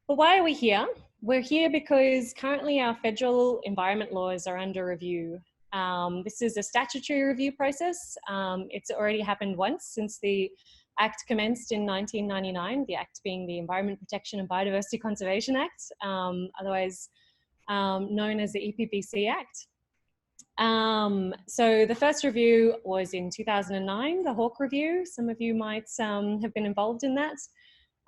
But why are we here? We're here because currently our federal environment laws are under review. This is a statutory review process. It's already happened once since the Act commenced in 1999, the Act being the Environment Protection and Biodiversity Conservation Act, otherwise known as the EPBC Act. So the first review was in 2009, the Hawke review. Some of you might have been involved in that.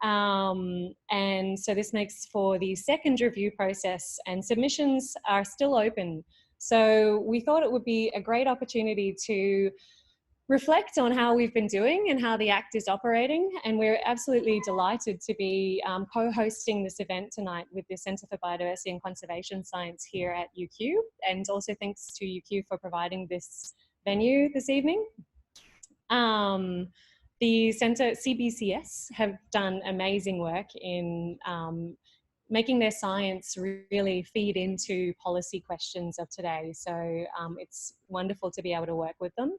And so this makes for the second review process, and submissions are still open. So we thought it would be a great opportunity to reflect on how we've been doing and how the Act is operating. And we're absolutely delighted to be co-hosting this event tonight with the Centre for Biodiversity and Conservation Science here at UQ. And also thanks to UQ for providing this venue this evening. The Centre, CBCS, have done amazing work in making their science really feed into policy questions of today. So it's wonderful to be able to work with them.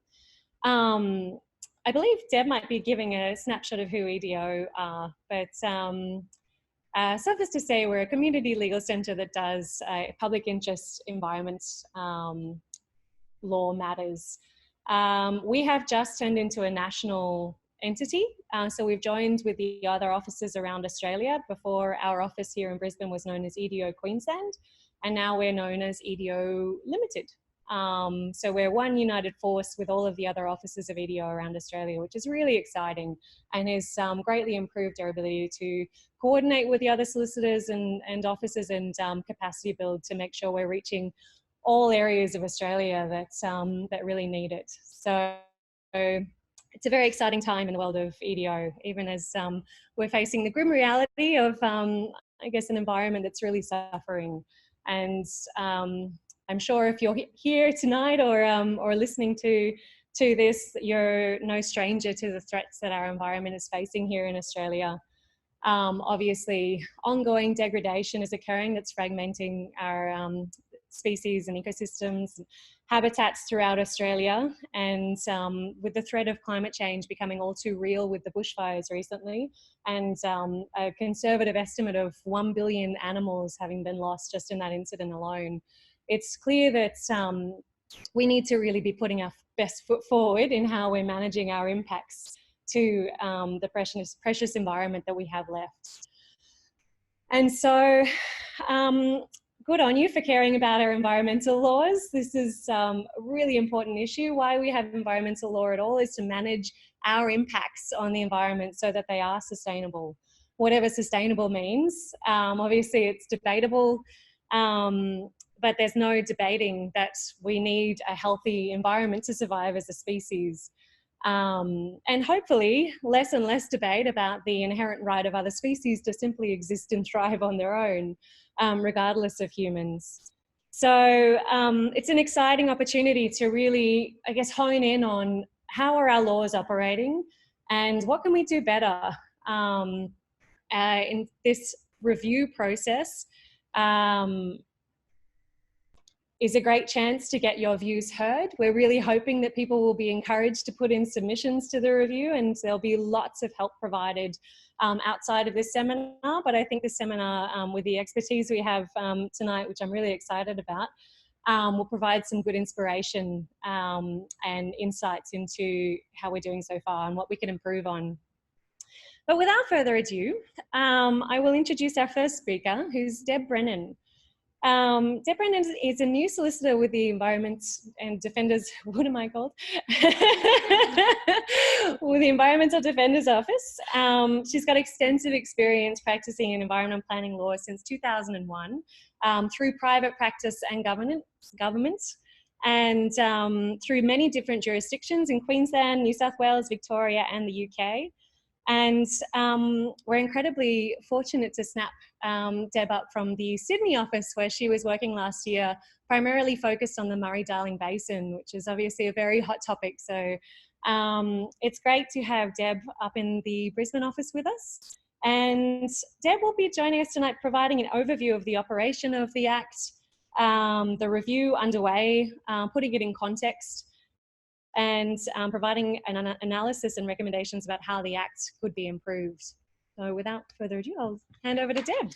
I believe Deb might be giving a snapshot of who EDO are, but suffice to say, we're a community legal centre that does public interest environment law matters. We have just turned into a national entity, so we've joined with the other offices around Australia. Before, our office here in Brisbane was known as EDO Queensland, and now we're known as EDO Limited. So we're one united force with all of the other offices of EDO around Australia, which is really exciting and has greatly improved our ability to coordinate with the other solicitors and offices and capacity build to make sure we're reaching all areas of Australia that really need it. So it's a very exciting time in the world of EDO, even as we're facing the grim reality of, I guess, an environment that's really suffering. And I'm sure if you're here tonight or listening to this, you're no stranger to the threats that our environment is facing here in Australia. Obviously, ongoing degradation is occurring that's fragmenting our species and ecosystems, habitats throughout Australia, and with the threat of climate change becoming all too real with the bushfires recently, and a conservative estimate of 1 billion animals having been lost just in that incident alone. It's clear that we need to really be putting our best foot forward in how we're managing our impacts to the precious environment that we have left. And so, good on you for caring about our environmental laws. This is a really important issue. Why we have environmental law at all is to manage our impacts on the environment so that they are sustainable, whatever sustainable means. Obviously, it's debatable. But there's no debating that we need a healthy environment to survive as a species. And hopefully less and less debate about the inherent right of other species to simply exist and thrive on their own, regardless of humans. So it's an exciting opportunity to really, I guess, hone in on how are our laws operating and what can we do better in this review process. Is a great chance to get your views heard. We're really hoping that people will be encouraged to put in submissions to the review, and there'll be lots of help provided outside of this seminar. But I think this seminar, with the expertise we have tonight, which I'm really excited about, will provide some good inspiration and insights into how we're doing so far and what we can improve on. But without further ado, I will introduce our first speaker, who's Deb Brennan. Deborah Brennan is a new solicitor with the Environment and Defenders, what am I called? With the Environmental Defenders Office. She's got extensive experience practicing in environmental planning law since 2001 through private practice and government, and through many different jurisdictions in Queensland, New South Wales, Victoria, and the UK. And we're incredibly fortunate to snap Deb up from the Sydney office, where she was working last year, primarily focused on the Murray-Darling Basin, which is obviously a very hot topic. So it's great to have Deb up in the Brisbane office with us. And Deb will be joining us tonight, providing an overview of the operation of the Act, the review underway, putting it in context, and providing an analysis and recommendations about how the Act could be improved. So without further ado, I'll hand over to Deb.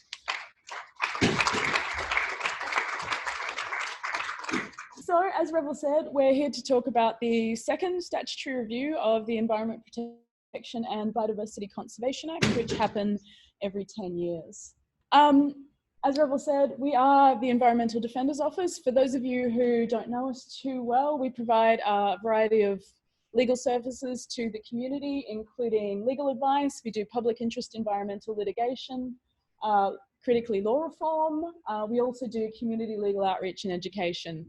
So, as Revel said, we're here to talk about the second statutory review of the Environment Protection and Biodiversity Conservation Act, which happen every 10 years. As Revel said, we are the Environmental Defender's Office. For those of you who don't know us too well, we provide a variety of legal services to the community, including legal advice. We do public interest environmental litigation, critically law reform. We also do community legal outreach and education.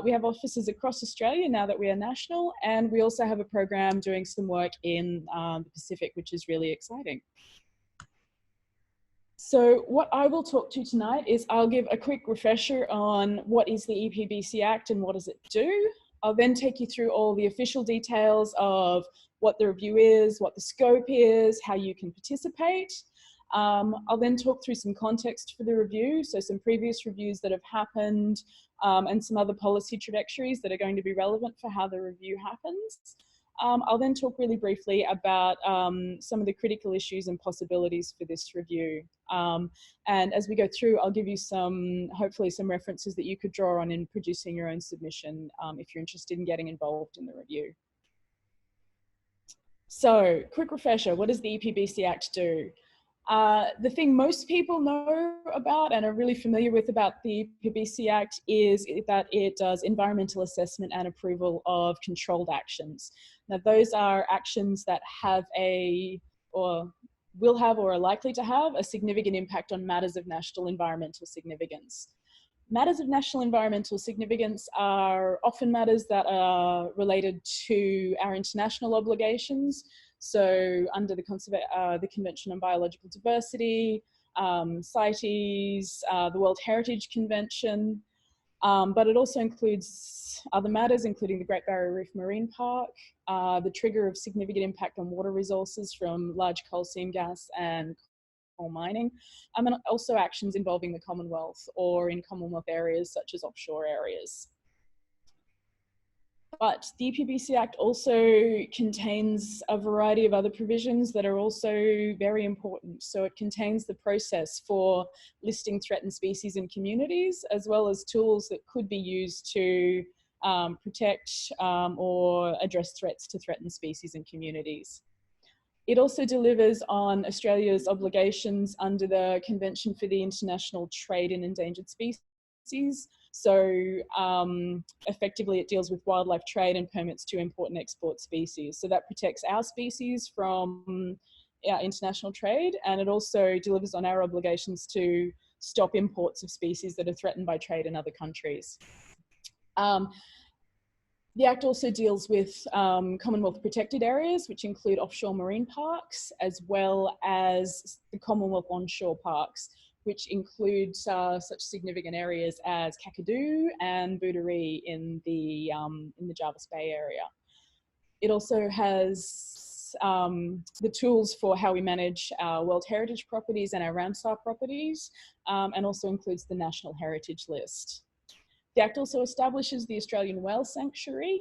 We have offices across Australia now that we are national, and we also have a program doing some work in the Pacific, which is really exciting. So what I will talk to tonight is I'll give a quick refresher on what is the EPBC Act and what does it do. I'll then take you through all the official details of what the review is, what the scope is, how you can participate. I'll then talk through some context for the review, so some previous reviews that have happened and some other policy trajectories that are going to be relevant for how the review happens. I'll then talk really briefly about some of the critical issues and possibilities for this review. And as we go through, I'll give you hopefully some references that you could draw on in producing your own submission if you're interested in getting involved in the review. So, quick refresher, what does the EPBC Act do? The thing most people know about and are really familiar with about the EPBC Act is that it does environmental assessment and approval of controlled actions. Now, those are actions that have or will have or are likely to have a significant impact on matters of national environmental significance. Matters of national environmental significance are often matters that are related to our international obligations. So under the Convention on Biological Diversity, CITES, the World Heritage Convention, but it also includes other matters, including the Great Barrier Reef Marine Park, the trigger of significant impact on water resources from large coal seam gas and coal mining, and also actions involving the Commonwealth or in Commonwealth areas such as offshore areas. But the EPBC Act also contains a variety of other provisions that are also very important. So it contains the process for listing threatened species and communities, as well as tools that could be used to protect or address threats to threatened species and communities. It also delivers on Australia's obligations under the Convention for the International Trade in Endangered Species. So effectively it deals with wildlife trade and permits to import and export species. So that protects our species from international trade, and it also delivers on our obligations to stop imports of species that are threatened by trade in other countries. The Act also deals with Commonwealth protected areas, which include offshore marine parks, as well as the Commonwealth onshore parks, which include such significant areas as Kakadu and Booderee in the Jervis Bay area. It also has the tools for how we manage our World Heritage properties and our Ramsar properties, and also includes the National Heritage List. The Act also establishes the Australian Whale Sanctuary,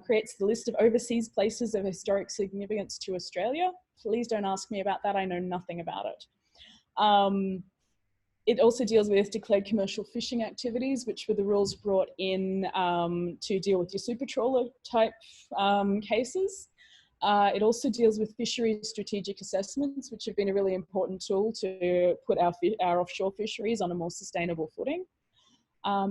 creates the list of overseas places of historic significance to Australia. Please don't ask me about that, I know nothing about it. It also deals with declared commercial fishing activities, which were the rules brought in to deal with your super trawler type cases. It also deals with fisheries strategic assessments, which have been a really important tool to put our offshore fisheries on a more sustainable footing.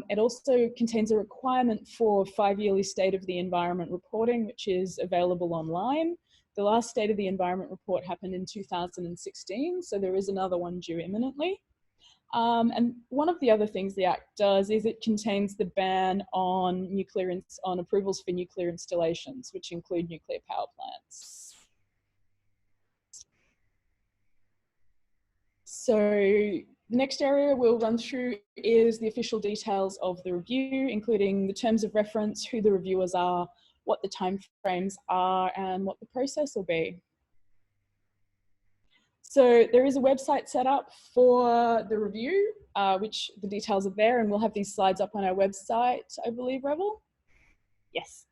It also contains a requirement for 5-yearly State of the Environment reporting, which is available online. The last State of the Environment report happened in 2016, so there is another one due imminently. And one of the other things the Act does is it contains the ban on approvals for nuclear installations, which include nuclear power plants. So the next area we'll run through is the official details of the review, including the terms of reference, who the reviewers are, what the timeframes are, and what the process will be. So there is a website set up for the review, which the details are there, and we'll have these slides up on our website, I believe, Revel. Yes.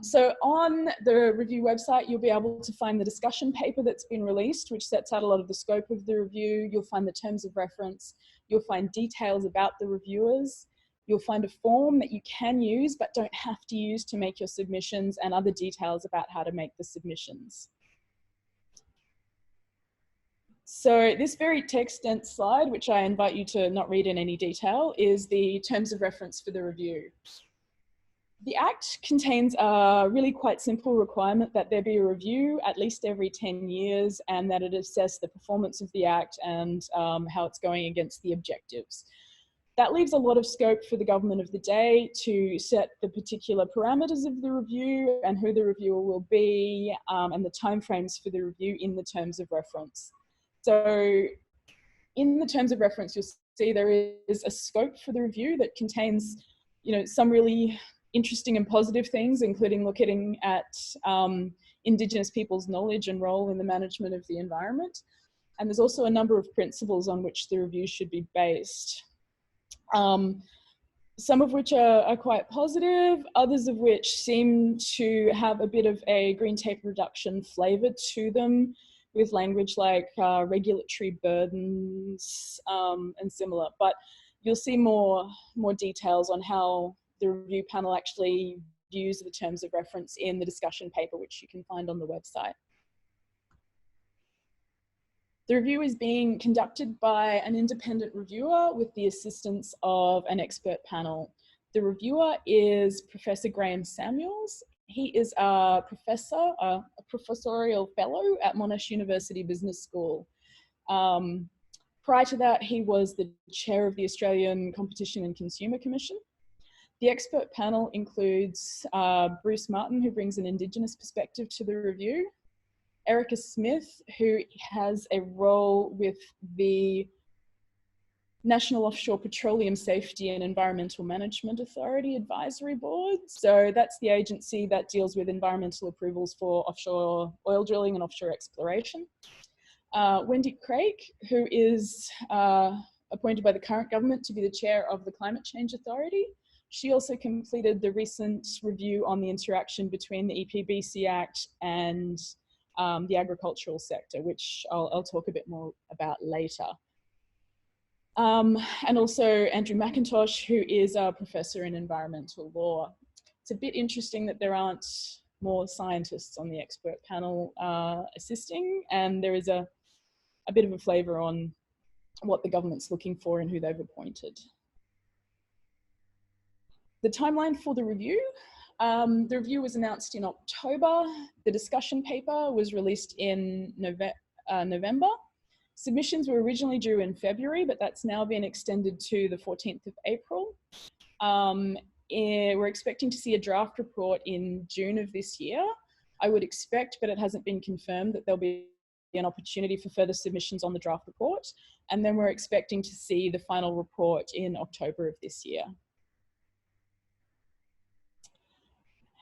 So on the review website, you'll be able to find the discussion paper that's been released, which sets out a lot of the scope of the review. You'll find the terms of reference. You'll find details about the reviewers. You'll find a form that you can use but don't have to use to make your submissions, and other details about how to make the submissions. So this very text-dense slide, which I invite you to not read in any detail, is the terms of reference for the review. The Act contains a really quite simple requirement that there be a review at least every 10 years, and that it assess the performance of the Act and how it's going against the objectives. That leaves a lot of scope for the government of the day to set the particular parameters of the review and who the reviewer will be, and the timeframes for the review in the terms of reference. So in the terms of reference, you'll see there is a scope for the review that contains, some really interesting and positive things, including looking at Indigenous people's knowledge and role in the management of the environment. And there's also a number of principles on which the review should be based. Some of which are quite positive, others of which seem to have a bit of a green tape reduction flavour to them, with language like regulatory burdens and similar. But you'll see more details on how the review panel actually views the terms of reference in the discussion paper, which you can find on the website. The review is being conducted by an independent reviewer with the assistance of an expert panel. The reviewer is Professor Graham Samuels. He is a professor, a professorial fellow at Monash University Business School. Prior to that, he was the chair of the Australian Competition and Consumer Commission. The expert panel includes Bruce Martin, who brings an Indigenous perspective to the review, Erica Smith, who has a role with the National Offshore Petroleum Safety and Environmental Management Authority Advisory Board. So that's the agency that deals with environmental approvals for offshore oil drilling and offshore exploration. Wendy Craig, who is appointed by the current government to be the chair of the Climate Change Authority. She also completed the recent review on the interaction between the EPBC Act and the agricultural sector, which I'll talk a bit more about later. And also Andrew McIntosh, who is a professor in environmental law. It's a bit interesting that there aren't more scientists on the expert panel assisting, and there is a bit of a flavour on what the government's looking for and who they've appointed. The timeline for the review. The review was announced in October. The discussion paper was released in November. Submissions were originally due in February, but that's now been extended to the 14th of April. We're expecting to see a draft report in June of this year. I would expect, but it hasn't been confirmed, that there'll be an opportunity for further submissions on the draft report. And then we're expecting to see the final report in October of this year.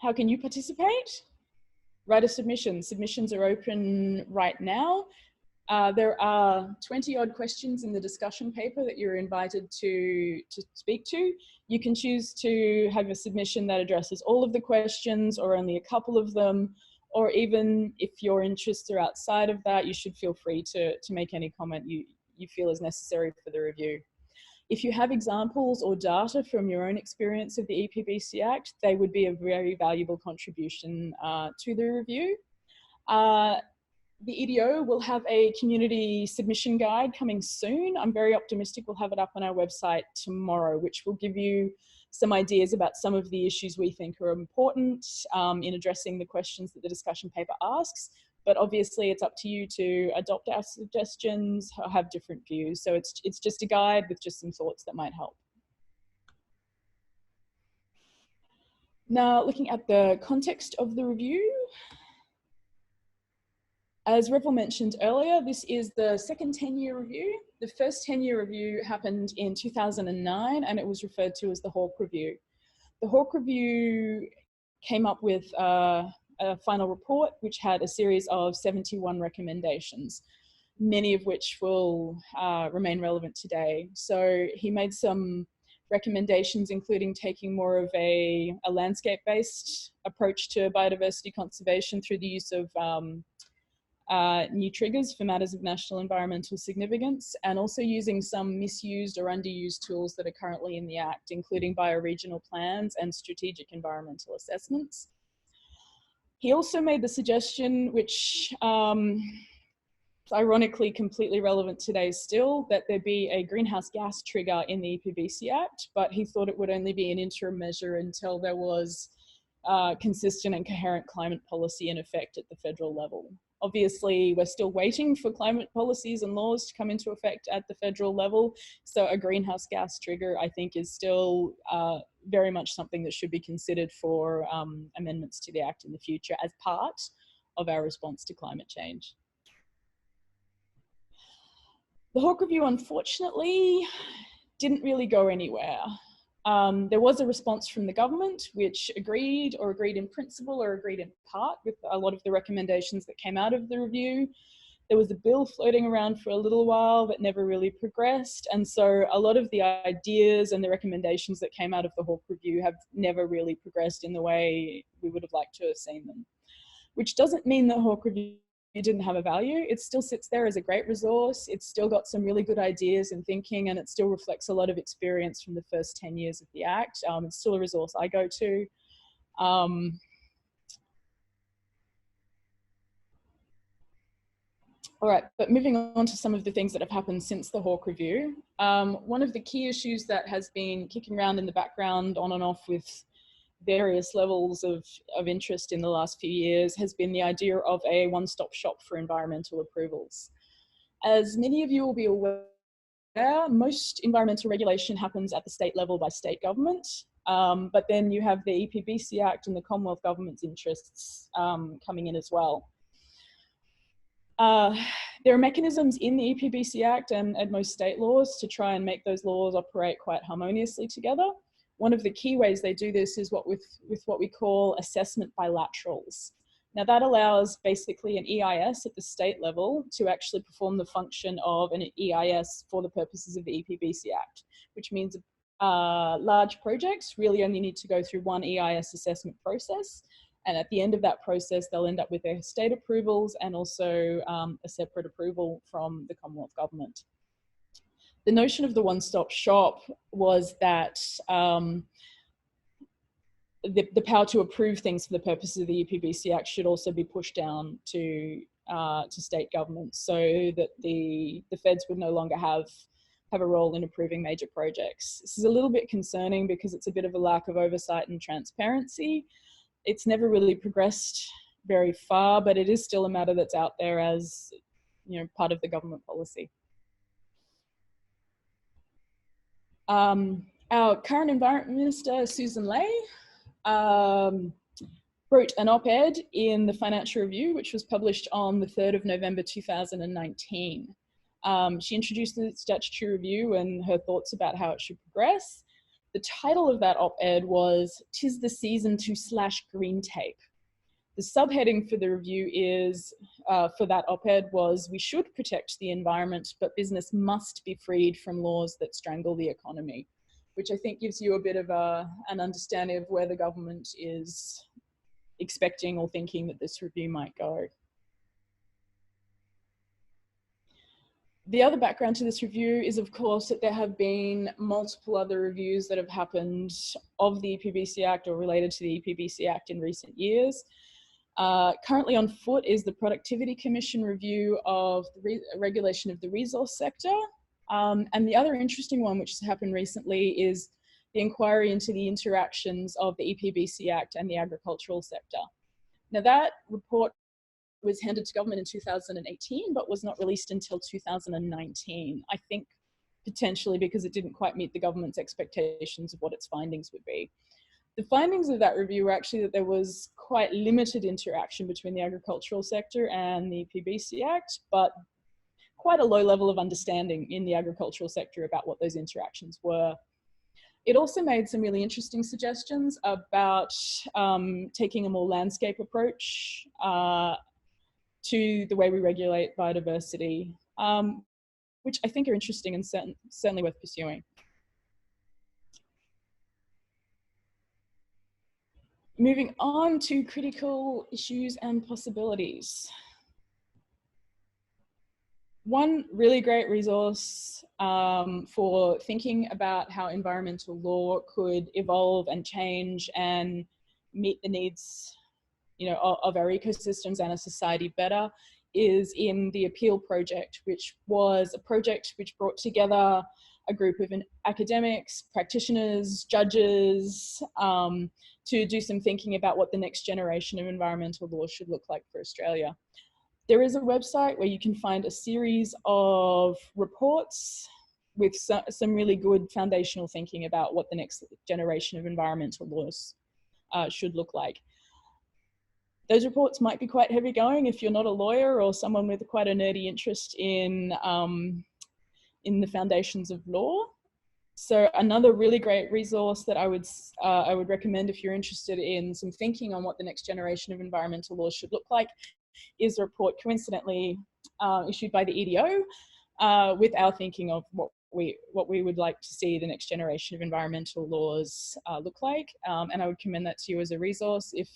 How can you participate? Write a submission. Submissions are open right now. There are 20 odd questions in the discussion paper that you're invited to speak to. You can choose to have a submission that addresses all of the questions or only a couple of them, or even if your interests are outside of that, you should feel free to make any comment you feel is necessary for the review. If you have examples or data from your own experience of the EPBC Act, they would be a very valuable contribution to the review. The EDO will have a community submission guide coming soon. I'm very optimistic we'll have it up on our website tomorrow, which will give you some ideas about some of the issues we think are important in addressing the questions that the discussion paper asks. But obviously it's up to you to adopt our suggestions or have different views. So it's just a guide with just some thoughts that might help. Now, looking at the context of the review. As Revel mentioned earlier, this is the second 10-year review. The first 10-year review happened in 2009, and it was referred to as the Hawke Review. The Hawke Review came up with a final report, which had a series of 71 recommendations, many of which will remain relevant today. So he made some recommendations, including taking more of a landscape-based approach to biodiversity conservation through the use of new triggers for matters of national environmental significance, and also using some misused or underused tools that are currently in the Act, including bioregional plans and strategic environmental assessments. He also made the suggestion, which is ironically completely relevant today still, that there be a greenhouse gas trigger in the EPBC Act, but he thought it would only be an interim measure until there was consistent and coherent climate policy in effect at the federal level. Obviously, we're still waiting for climate policies and laws to come into effect at the federal level. So a greenhouse gas trigger, I think, is still very much something that should be considered for amendments to the Act in the future as part of our response to climate change. The Hawke Review, unfortunately, didn't really go anywhere. There was a response from the government which agreed in principle or agreed in part with a lot of the recommendations that came out of the review. There was a bill floating around for a little while that never really progressed. And so a lot of the ideas and the recommendations that came out of the Hawke Review have never really progressed in the way we would have liked to have seen them. Which doesn't mean that Hawke Review didn't have a value. It still sits there as a great resource. It's still got some really good ideas and thinking, and it still reflects a lot of experience from the first 10 years of the Act. It's still a resource I go to. All right, but moving on to some of the things that have happened since the Hawke Review. One of the key issues that has been kicking around in the background on and off with various levels of interest in the last few years has been the idea of a one-stop shop for environmental approvals. As many of you will be aware, most environmental regulation happens at the state level by state government, but then you have the EPBC Act and the Commonwealth Government's interests coming in as well. There are mechanisms in the EPBC Act and most state laws to try and make those laws operate quite harmoniously together. One of the key ways they do this is with what we call assessment bilaterals. Now that allows basically an EIS at the state level to actually perform the function of an EIS for the purposes of the EPBC Act, which means large projects really only need to go through one EIS assessment process. And at the end of that process, they'll end up with their state approvals and also a separate approval from the Commonwealth Government. The notion of the one-stop shop was that the power to approve things for the purposes of the EPBC Act should also be pushed down to state governments, so that the feds would no longer have a role in approving major projects. This is a little bit concerning because it's a bit of a lack of oversight and transparency. It's never really progressed very far, but it is still a matter that's out there as, you know, part of the government policy. Our current Environment Minister, Susan Ley, wrote an op-ed in the Financial Review, which was published on the 3rd of November 2019. She introduced the statutory review and her thoughts about how it should progress. The title of that op-ed was "'Tis the Season to Slash Green Tape." The subheading for the review is, for that op-ed was, "We should protect the environment, but business must be freed from laws that strangle the economy," which I think gives you a bit of an understanding of where the government is expecting or thinking that this review might go. The other background to this review is, of course, that there have been multiple other reviews that have happened of the EPBC Act or related to the EPBC Act in recent years. Currently on foot is the Productivity Commission review of the regulation of the resource sector. And the other interesting one, which has happened recently, is the inquiry into the interactions of the EPBC Act and the agricultural sector. Now that report was handed to government in 2018, but was not released until 2019. I think potentially because it didn't quite meet the government's expectations of what its findings would be. The findings of that review were actually that there was quite limited interaction between the agricultural sector and the EPBC Act, but quite a low level of understanding in the agricultural sector about what those interactions were. It also made some really interesting suggestions about taking a more landscape approach to the way we regulate biodiversity, which I think are interesting and certainly worth pursuing. Moving on to critical issues and possibilities. One really great resource for thinking about how environmental law could evolve and change and meet the needs, of our ecosystems and our society better is in the Appeal Project, which was a project which brought together a group of academics, practitioners, judges, to do some thinking about what the next generation of environmental law should look like for Australia. There is a website where you can find a series of reports with some really good foundational thinking about what the next generation of environmental laws should look like. Those reports might be quite heavy going if you're not a lawyer or someone with quite a nerdy interest in the foundations of law. So another really great resource that I would recommend if you're interested in some thinking on what the next generation of environmental laws should look like is a report coincidentally issued by the EDO with our thinking of what we would like to see the next generation of environmental laws look like. And I would commend that to you as a resource if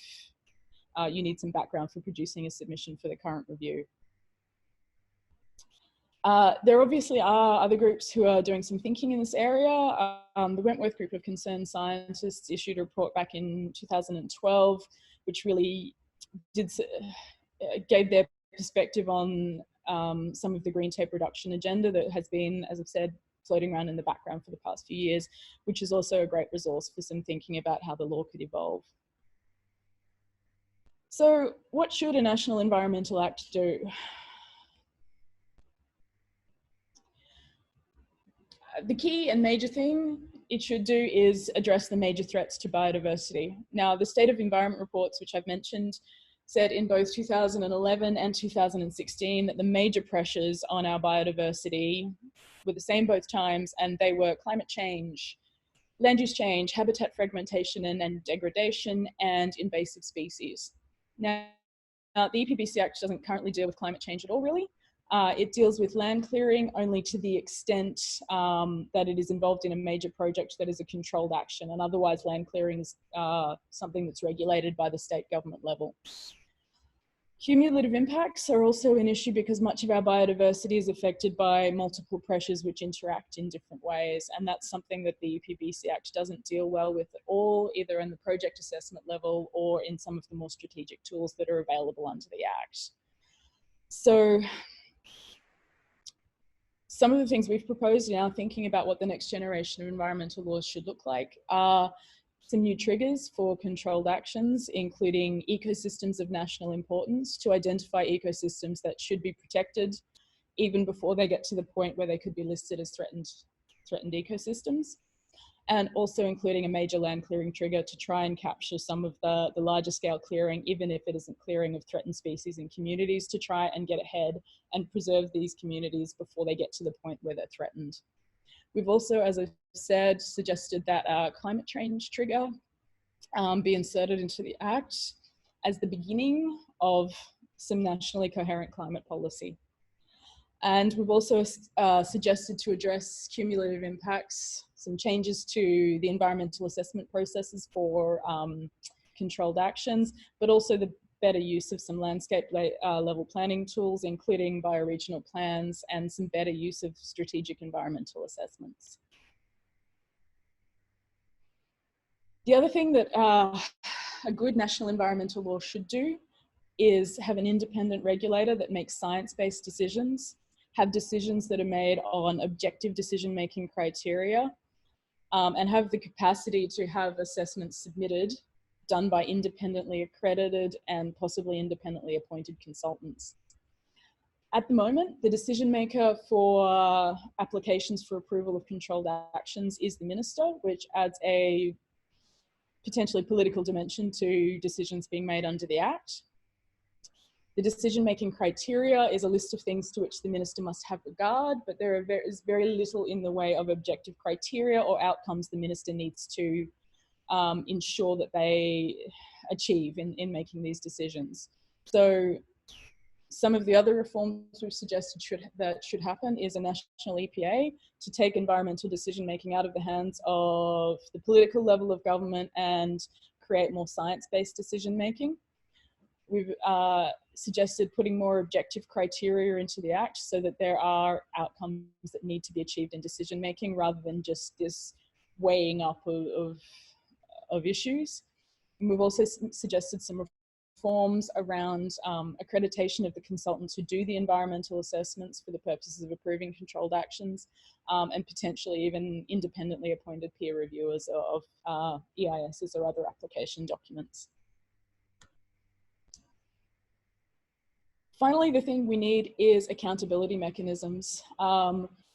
you need some background for producing a submission for the current review. There obviously are other groups who are doing some thinking in this area. The Wentworth Group of Concerned Scientists issued a report back in 2012, which really gave their perspective on some of the green tape reduction agenda that has been, as I've said, floating around in the background for the past few years, which is also a great resource for some thinking about how the law could evolve. So what should a National Environmental Act do? The key and major thing it should do is address the major threats to biodiversity. Now, the State of Environment reports, which I've mentioned, said in both 2011 and 2016 that the major pressures on our biodiversity were the same both times, and they were climate change, land use change, habitat fragmentation and degradation, and invasive species. Now, the EPBC Act doesn't currently deal with climate change at all, really. It deals with land clearing only to the extent that it is involved in a major project that is a controlled action, and otherwise land clearing is something that's regulated by the state government level. Cumulative impacts are also an issue because much of our biodiversity is affected by multiple pressures which interact in different ways, and that's something that the EPBC Act doesn't deal well with at all, either in the project assessment level or in some of the more strategic tools that are available under the Act. So some of the things we've proposed in our thinking about what the next generation of environmental laws should look like are some new triggers for controlled actions, including ecosystems of national importance, to identify ecosystems that should be protected even before they get to the point where they could be listed as threatened ecosystems, and also including a major land clearing trigger to try and capture some of the larger scale clearing, even if it isn't clearing of threatened species and communities, to try and get ahead and preserve these communities before they get to the point where they're threatened. We've also, as I said, suggested that a climate change trigger be inserted into the Act as the beginning of some nationally coherent climate policy. And we've also suggested to address cumulative impacts, some changes to the environmental assessment processes for controlled actions, but also the better use of some landscape level planning tools, including bioregional plans, and some better use of strategic environmental assessments. The other thing that a good national environmental law should do is have an independent regulator that makes science-based decisions, have decisions that are made on objective decision-making criteria, and have the capacity to have assessments submitted done by independently accredited and possibly independently appointed consultants. At the moment, the decision maker for applications for approval of controlled actions is the minister, which adds a potentially political dimension to decisions being made under the Act. The decision-making criteria is a list of things to which the minister must have regard, but there is very little in the way of objective criteria or outcomes the minister needs to ensure that they achieve in making these decisions. So some of the other reforms we've suggested should happen is a national EPA to take environmental decision-making out of the hands of the political level of government and create more science-based decision making. We've suggested putting more objective criteria into the Act so that there are outcomes that need to be achieved in decision making rather than just this weighing up of issues. And we've also suggested some reforms around accreditation of the consultants who do the environmental assessments for the purposes of approving controlled actions, and potentially even independently appointed peer reviewers of EISs or other application documents. Finally, the thing we need is accountability mechanisms.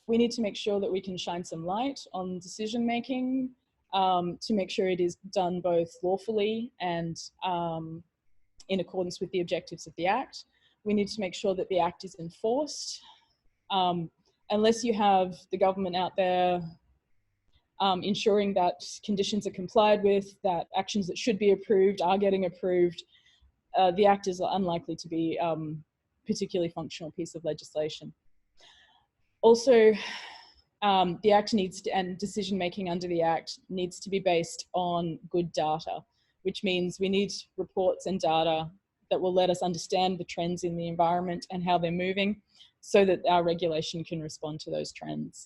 We need to make sure that we can shine some light on decision making to make sure it is done both lawfully and in accordance with the objectives of the Act. We need to make sure that the Act is enforced. Unless you have the government out there ensuring that conditions are complied with, that actions that should be approved are getting approved, the Act is unlikely to be particularly functional piece of legislation. Also, the Act needs to, and decision making under the Act needs to be based on good data, which means we need reports and data that will let us understand the trends in the environment and how they're moving so that our regulation can respond to those trends.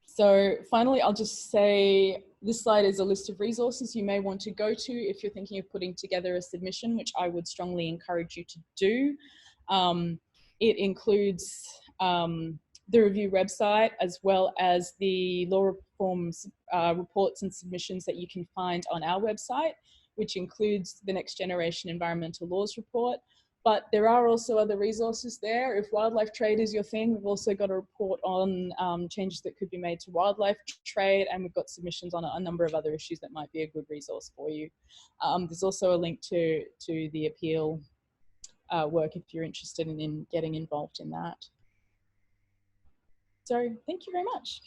So finally, I'll just say this slide is a list of resources you may want to go to if you're thinking of putting together a submission, which I would strongly encourage you to do. It includes the review website, as well as the law reforms reports and submissions that you can find on our website, which includes the Next Generation Environmental Laws Report. But there are also other resources there. If wildlife trade is your thing, we've also got a report on changes that could be made to wildlife trade, and we've got submissions on a number of other issues that might be a good resource for you. There's also a link to the appeal work if you're interested in getting involved in that. So thank you very much.